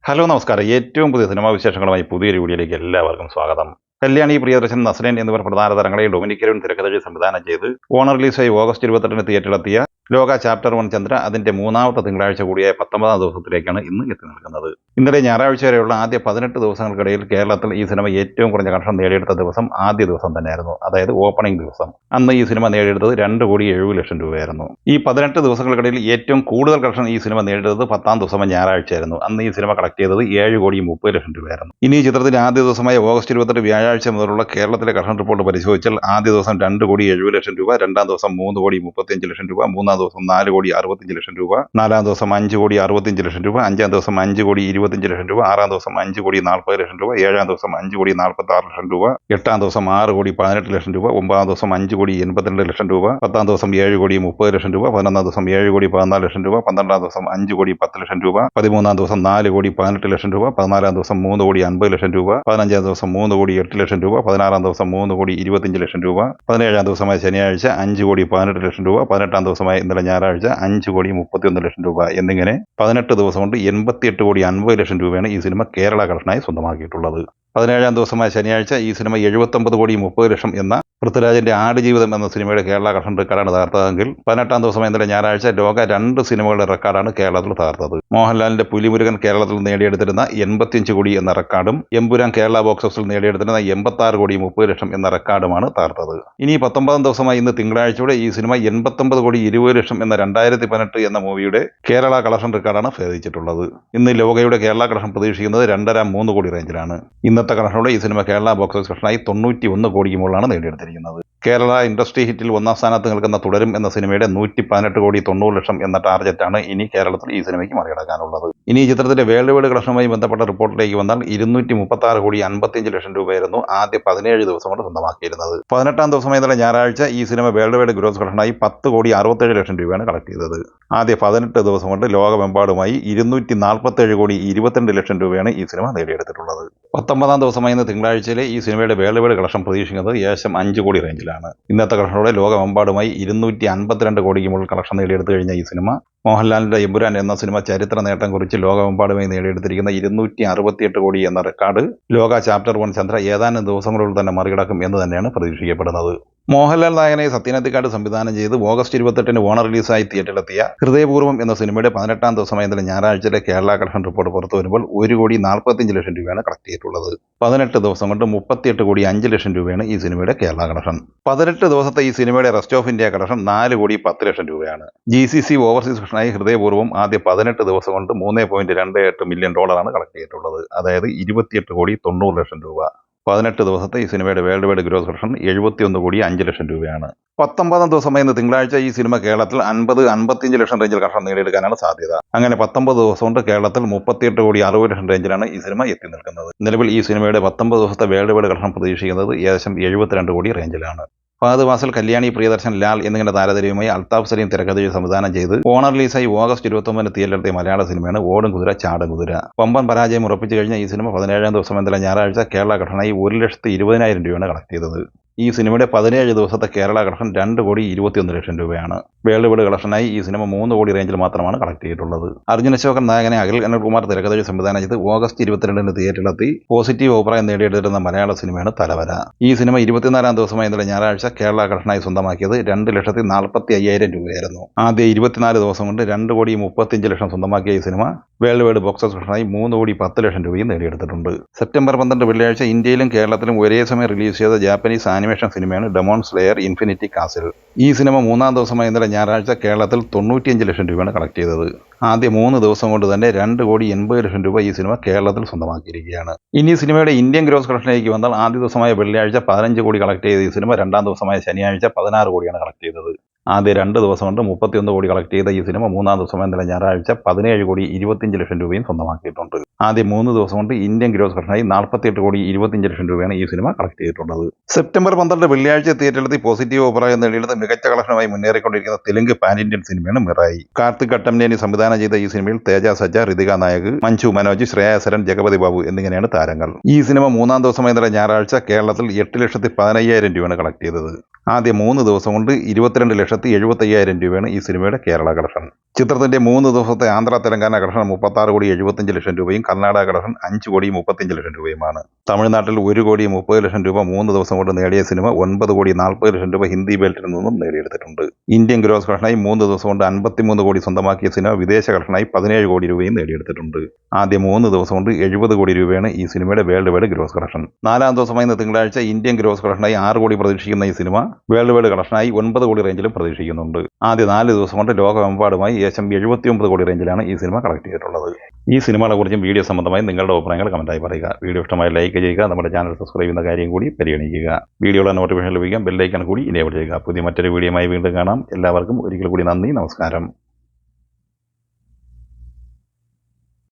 Hello നമസ്കാരം. ഏറ്റവും പുതിയ സിനിമാ വിശേഷങ്ങളുമായി പുതിയൊരു വീഡിയോയിലേക്ക് എല്ലാവർക്കും സ്വാഗതം. കല്യാണി പ്രിയദർശൻ, നസ്രീൻ എന്നിവർ പ്രധാന താരങ്ങളെ ഡൊമിനിക് കരുൺ തിരക്കഥയിൽ സംവിധാനം ചെയ്ത് ഓണർ റിലീസായി ഓഗസ്റ്റ് 28 തിയേറ്ററിലെത്തിയ ലോക ചാപ്റ്റർ 1 ചന്ദ്ര അതിന്റെ മൂന്നാമത്തെ തിങ്കളാഴ്ച കൂടിയായ 19ാം ദിവസത്തിലേക്കാണ് ഇന്ന് എത്തി നിൽക്കുന്നത്. ഇന്നലെ ഞായറാഴ്ച വരെയുള്ള ആദ്യ 18 ദിവസങ്ങൾക്കിടയിൽ കേരളത്തിൽ ഈ സിനിമ ഏറ്റവും കുറഞ്ഞ കളക്ഷൻ നേടിയെടുത്ത ദിവസം ആദ്യ ദിവസം തന്നെയായിരുന്നു, അതായത് ഓപ്പണിംഗ് ദിവസം. അന്ന് ഈ സിനിമ നേടിയെടുത്തത് 2,70,00,000 രൂപയായിരുന്നു. ഈ 18 ദിവസങ്ങൾക്കിടയിൽ ഏറ്റവും കൂടുതൽ കളക്ഷൻ ഈ സിനിമ നേടിയെടുത്തത് 10ാം ദിവസം ഞായറാഴ്ചയായിരുന്നു. അന്ന് ഈ സിനിമ കളക്ട് ചെയ്തത് 7,30,00,000 രൂപയായിരുന്നു. ഇനി ഈ ചിത്രത്തിന്റെ ആദ്യ ദിവസമായ ഓഗസ്റ്റ് 28 വ്യാഴാഴ്ച മുതലുള്ള കേരളത്തിലെ കളക്ഷൻ റിപ്പോർട്ട് പരിശോധിച്ചാൽ ആദ്യ ദിവസം 2,70,00,000 രൂപ, രണ്ടാം ദിവസം 3,35,00,000 രൂപ, മൂന്നാം ദിവസം 4,65,00,000 രൂപ, നാലാം ദിവസം 5,65,00,000 രൂപ, അഞ്ചാം ദിവസം 5,25,00,000 രൂപ, ആറാം ദിവസം 5,40,00,000 രൂപ, ഏഴാം ദിവസം 5,46,00,000 രൂപ, എട്ടാം ദിവസം 6,18,00,000 രൂപ, ഒമ്പതാം ദിവസം 5,82,00,000 രൂപ, പത്താം ദിവസം 7,30,00,000 രൂപ, 11ാം ദിവസം 7,14,00,000 രൂപ, 12ാം ദിവസം 5,10,00,000 രൂപ, 13ാം ദിവസം 4,18,00,000 രൂപ, 14ാം ദിവസം 3,50,00,000 രൂപ, 15ാം ദിവസം 3,08,00,000 രൂപ, 16ാം ദിവസം 3,25,00,000 രൂപ, 17ാം ദിവസമായ ശനിയാഴ്ച 5,18,00,000 രൂപ, 18ാം ദിവസമായ ഇന്നലെ ഞായറാഴ്ച 5,31,00,000 രൂപ എന്നിങ്ങനെ 18 ദിവസം കൊണ്ട് 88,50,00,000 രൂപയാണ് ഈ സിനിമ കേരള കളക്ഷനായി സ്വന്തമാക്കിയിട്ടുള്ളത്. 17ാം ദിവസമായ ശനിയാഴ്ച ഈ സിനിമ 79,30,00,000 എന്ന പൃഥ്വിരാജിന്റെ ആടുജീവിതം എന്ന സിനിമയുടെ കേരള കളക്ഷൻ റെക്കോർഡാണ് തകർത്തതെങ്കിൽ 18ാം ദിവസമായ ഇന്നലെ ഞായറാഴ്ച ലോക 2 സിനിമകളുടെ റെക്കോർഡാണ് കേരളത്തിൽ തകർത്തത്. മോഹൻലാലിന്റെ പുലിമുരുകൻ കേരളത്തിൽ നേടിയെടുത്തിരുന്ന 85 കോടി എന്ന റെക്കോർഡും എമ്പുരാൻ കേരള ബോക്സ് ഓഫീസിൽ നേടിയെടുത്തിരുന്ന 86,30,00,000 എന്ന റെക്കോർഡുമാണ് തകർത്തത്. ഇനി 19ാം ദിവസമായി ഇന്ന് തിങ്കളാഴ്ചയോടെ ഈ സിനിമ 89,20,00,000 എന്ന 2018 എന്ന മൂവിയുടെ കേരള കളക്ഷൻ റെക്കോർഡാണ് ഭേദിച്ചിട്ടുള്ളത്. ഇന്ന് ലോകയുടെ കേരള കളക്ഷൻ പ്രതീക്ഷിക്കുന്നത് 2.5-3 കോടി റേഞ്ചിലാണ്. ഇന്നത്തെ കളക്ഷനോടെ ഈ സിനിമ കേരള ബോക്സ് ഓഫീസ് കളക്ഷനായി 91 കോടിക്ക് മുകളിലാണ് നേടിയെടുത്തിരിക്കുന്നത്. കേരള ഇൻഡസ്ട്രി ഹിറ്റിൽ ഒന്നാം സ്ഥാനത്ത് നിൽക്കുന്ന തുടരും എന്ന സിനിമയുടെ 118,90,00,000 എന്ന ടാർഗറ്റാണ് ഇനി കേരളത്തിൽ ഈ സിനിമയ്ക്ക് മറികടക്കാനുള്ളത്. ഇനി ഈ ചിത്രത്തിന്റെ വേൾഡ് വൈഡ് കളക്ഷനുമായി ബന്ധപ്പെട്ട റിപ്പോർട്ടിലേക്ക് വന്നാൽ 236,55,00,000 രൂപയായിരുന്നു ആദ്യ 17 ദിവസം കൊണ്ട് സ്വന്തമാക്കിയിരുന്നത്. 18ാം ദിവസമായ ഇന്നലെ ഞായറാഴ്ച ഈ സിനിമ വേൾഡ് വൈഡ് ഗ്രോസ് കളക്ഷനായി 10,67,00,000 രൂപയാണ് കളക്ട് ചെയ്തത്. ആദ്യ 18 ദിവസം കൊണ്ട് ലോകമെമ്പാടുമായി 247,22,00,000 രൂപയാണ് ഈ സിനിമ നേടിയെടുത്തിട്ടുള്ളത്. 19ാം ദിവസമായ ഇന്ന് തിങ്കളാഴ്ചയിലെ ഈ സിനിമയുടെ വേൾഡ് വൈഡ് കളക്ഷൻ പ്രതീക്ഷിക്കുന്നത് ഏകദേശം 5 കോടി റേഞ്ചിലാണ്. ഇന്നത്തെ കളക്ഷനോടെ ലോകമെമ്പാടുമായി 252 കോടിക്ക് മുകളിൽ കളക്ഷൻ നേടിയെടുത്തു കഴിഞ്ഞ ഈ സിനിമ മോഹൻലാലിന്റെ എമ്പുരാൻ എന്ന സിനിമ ചരിത്ര നേട്ടം കുറിച്ച് ലോകമെമ്പാടുമായി നേടിയെടുത്തിരിക്കുന്ന 268 കോടി എന്ന റെക്കോർഡ് ലോക ചാപ്റ്റർ 1 ചന്ദ്ര ഏതാനും ദിവസങ്ങളിൽ തന്നെ മറികടക്കും എന്ന് തന്നെയാണ് പ്രതീക്ഷിക്കപ്പെടുന്നത്. മോഹൻലാൽ നായകനെ സത്യനന്ദിക്കാട് സംവിധാനം ചെയ്ത് ഓഗസ്റ്റ് 28 ഓണർ റിലീസായി തിയേറ്ററിലെത്തിയ ഹൃദയപൂർവ്വം എന്ന സിനിമയുടെ 18ാം ദിവസമായ ഇന്നലെ ഞായറാഴ്ചയിലെ കേരള കളക്ഷൻ റിപ്പോർട്ട് പുറത്തു വരുമ്പോൾ 1,45,00,000 രൂപയാണ് കളക്ട് ചെയ്തിട്ടുള്ളത്. 18 ദിവസം കൊണ്ട് 38,05,00,000 രൂപയാണ് ഈ സിനിമയുടെ കേരള കളക്ഷൻ. 18 ദിവസത്തെ ഈ സിനിമയുടെ റെസ്റ്റ് ഓഫ് ഇന്ത്യ കളക്ഷൻ 4,10,00,000 രൂപയാണ്. GCC ഓവർസീസ് കളക്ഷനായി ഹൃദയപൂർവ്വം ആദ്യ 18 ദിവസം കൊണ്ട് $3.28 മില്യൺ കളക്ട് ചെയ്തിട്ടുള്ളത്, അതായത് 28,90,00,000 രൂപ. 18 ദിവസത്തെ ഈ സിനിമയുടെ വേൾഡ് വൈഡ് ഗ്രോസ് കളക്ഷൻ 71,05,00,000 രൂപയാണ്. 19ാം ദിവസമായ ഇന്ന് തിങ്കളാഴ്ച ഈ സിനിമ കേരളത്തിൽ 50-55 ലക്ഷം റേഞ്ചിൽ കളക്ഷൻ നേടിയെടുക്കാനാണ് സാധ്യത. അങ്ങനെ 19 ദിവസം കൊണ്ട് കേരളത്തിൽ 38,60,00,000 റേഞ്ചിലാണ് ഈ സിനിമ എത്തി നിൽക്കുന്നത്. നിലവിൽ ഈ സിനിമയുടെ 19 ദിവസത്തെ വേൾഡ് വൈഡ് കളക്ഷൻ പ്രതീക്ഷിക്കുന്നത് ഏകദേശം 72 കോടി റേഞ്ചിലാണ്. ഫഹദ് ഫാസിൽ, കല്യാണി പ്രിയദർശൻ, ലാൽ എന്നിങ്ങനെ താരതമ്യമായി അൽതാഫ് സലീം തിരക്കഥയിൽ സംവിധാനം ചെയ്ത് ഓണർ റിലീസായി ഓഗസ്റ്റ് 29 തിയേറ്ററിലെത്തിയ മലയാള സിനിമയാണ് ഓടും കുതിര ചാടും കുതിര. വമ്പൻ പരാജയം ഉറപ്പിച്ചു കഴിഞ്ഞ ഈ സിനിമ 17ാം ദിവസം ഇന്നലെ ഞായറാഴ്ച കേരള കളക്ഷനായി 1,20,000 രൂപയാണ് കളക്ട് ചെയ്തത്. ഈ സിനിമയുടെ 17 ദിവസത്തെ കേരള കളക്ഷൻ 2,21,00,000 രൂപയാണ്. വേൾഡ് വൈഡ് കളക്ഷനായി ഈ സിനിമ 3 കോടി റേഞ്ചിൽ മാത്രമാണ് കളക്ട് ചെയ്തിട്ടുള്ളത്. അർജുൻ അശോകൻ നായകനെ അനിൽകുമാർ തിരക്കഥയിൽ സംവിധാനം ചെയ്ത് ഓഗസ്റ്റ് 22 തിയേറ്ററിലെത്തി പോസിറ്റീവ് അഭിപ്രായം നേടിയെടുത്തിരുന്ന മലയാള സിനിമയാണ് തലവര. ഈ സിനിമ 24ാം ദിവസമായ ഇന്നലെ ഞായറാഴ്ച കേരള കളക്ഷനായി സ്വന്തമാക്കിയത് 2,45,000 രൂപയായിരുന്നു. ആദ്യ 24 ദിവസം കൊണ്ട് 2,35,00,000 സ്വന്തമാക്കിയ ഈ cinema world wide box office കളക്ഷനായി 3,10,00,000 രൂപയും നേടിയെടുത്തിട്ടുണ്ട്. സെപ്റ്റംബർ 12 വെള്ളിയാഴ്ച ഇന്ത്യയിലും കേരളത്തിലും ഒരേ സമയം റിലീസ് ചെയ്ത ജാപ്പനീസ് ആനിമേഷൻ സിനിമയാണ് ഡെമോൺ സ്ലെയർ ഇൻഫിനിറ്റി കാസിൽ. ഈ സിനിമ 3ാം ദിവസമായ ഇന്നലെ ഞായറാഴ്ച കേരളത്തിൽ 95,00,000 രൂപയാണ് കളക്ട് ചെയ്തത്. ആദ്യ 3 ദിവസം കൊണ്ട് തന്നെ 2,80,00,000 രൂപ ഈ സിനിമ കേരളത്തിൽ സ്വന്തമാക്കിയിരിക്കുകയാണ്. ഇനി സിനിമയുടെ ഇന്ത്യൻ ഗ്രോസ് കളക്ഷനിലേക്ക് വന്നാൽ ആദ്യ ദിവസമായ വെള്ളിയാഴ്ച 15 കോടി കളക്ട് ചെയ്ത ഈ സിനിമ രണ്ടാം ദിവസമായ ശനിയാഴ്ച 16 കോടിയാണ് കളക്ട് ചെയ്തത്. ആദ്യ 2 ദിവസം കൊണ്ട് 31 കോടി കളക്ട് ചെയ്ത ഈ സിനിമ 3ാം ദിവസമായ ഇന്നലെ ഞായറാഴ്ച 17,25,00,000 രൂപയും സ്വന്തമാക്കിയിട്ടുണ്ട്. ആദ്യ 3 ദിവസം കൊണ്ട് ഇന്ത്യൻ ഗ്രോസ് കളക്ഷനായി 48,25,00,000 രൂപയാണ് ഈ സിനിമ കളക്ട് ചെയ്തിട്ടുള്ളത്. സെപ്റ്റംബർ 12 വെള്ളിയാഴ്ച തിയേറ്ററിലെത്തി പോസിറ്റീവ് അഭിപ്രായം നേടിയെടുത്ത് മികച്ച കളക്ഷനുമായി മുന്നേറിക്കൊണ്ടിരിക്കുന്ന തെലുങ്ക് പാൻ ഇന്ത്യൻ സിനിമയാണ് മിറായി. കാർത്തിക് കട്ടംനേനി സംവിധാനം ചെയ്ത ഈ സിനിമയിൽ തേജ സജ്ജ, ഋതിക നായക്, മഞ്ജു മനോജ്, ശ്രേയ സരൻ, ജഗപതി ബാബു എന്നിങ്ങനെയാണ് താരങ്ങൾ. ഈ സിനിമ 3ാം ദിവസമായ ഇന്നലെ ഞായറാഴ്ച കേരളത്തിൽ 8,15,000 രൂപയാണ് കളക്ട് ചെയ്തത്. ആദ്യ 3 ദിവസം കൊണ്ട് 22,75,000 രൂപയാണ് ഈ സിനിമയുടെ കേരള കളക്ഷൻ. ചിത്രത്തിന്റെ 3 ദിവസത്തെ ആന്ധ്ര തെലങ്കാന കളക്ഷൻ 36,75,00,000 രൂപയും കർണാടക കളക്ഷൻ 5,35,00,000 രൂപയുമാണ്. തമിഴ്നാട്ടിൽ 1,30,00,000 രൂപ 3 ദിവസം കൊണ്ട് നേടിയ സിനിമ 9,40,00,000 രൂപ ഹിന്ദി ബെൽറ്റിൽ നിന്നും നേടിയെടുത്തിട്ടുണ്ട്. ഇന്ത്യൻ ഗ്രോസ് കളക്ഷനായി 3 ദിവസം കൊണ്ട് 53 കോടി സ്വന്തമാക്കിയ സിനിമ വിദേശ കളക്ഷനായി 17 കോടി രൂപയും നേടിയെടുത്തിട്ടുണ്ട്. ആദ്യ 3 ദിവസം കൊണ്ട് 70 കോടി രൂപയാണ് ഈ സിനിമയുടെ വേൾഡ് വൈഡ് ഗ്രോസ് കളക്ഷൻ. 4-ാം ദിവസമായ തിങ്കളാഴ്ച ഇന്ത്യൻ ഗ്രോസ് കളക്ഷനായി 6 കോടി പ്രതീക്ഷിക്കുന്ന ഈ സിനിമ വേൾഡ് വൈഡ് കളക്ഷനായി 9 കോടി റേഞ്ചിലും പ്രതീക്ഷിക്കുന്നുണ്ട്. ആദ്യ 4 ദിവസം കൊണ്ട് ലോകമെമ്പാടുമായി ഏകദേശം 79 കോടി റേഞ്ചിലാണ് ഈ സിനിമ കളക്ട് ചെയ്തിട്ടുള്ളത്. ഈ സിനിമകളെ കുറിച്ചും വീഡിയോ സംബന്ധമായി നിങ്ങളുടെ അഭിപ്രായങ്ങൾ കമന്റായി പറയുക. വീഡിയോ ഇഷ്ടമായി ലൈക്ക് ചെയ്യുക. നമ്മുടെ ചാനൽ സബ്സ്ക്രൈബ് ചെയ്യുന്ന കാര്യം കൂടി പരിഗണിക്കുക. വീഡിയോയുടെ നോട്ടിഫിക്കേഷൻ ലഭിക്കാൻ ബെല്ലൈക്കൺ കൂടി എനേബിൾ ചെയ്യുക. പുതിയ മറ്റൊരു വീഡിയോയുമായി വീണ്ടും കാണാം. എല്ലാവർക്കും ഒരിക്കൽ കൂടി നന്ദി, നമസ്കാരം.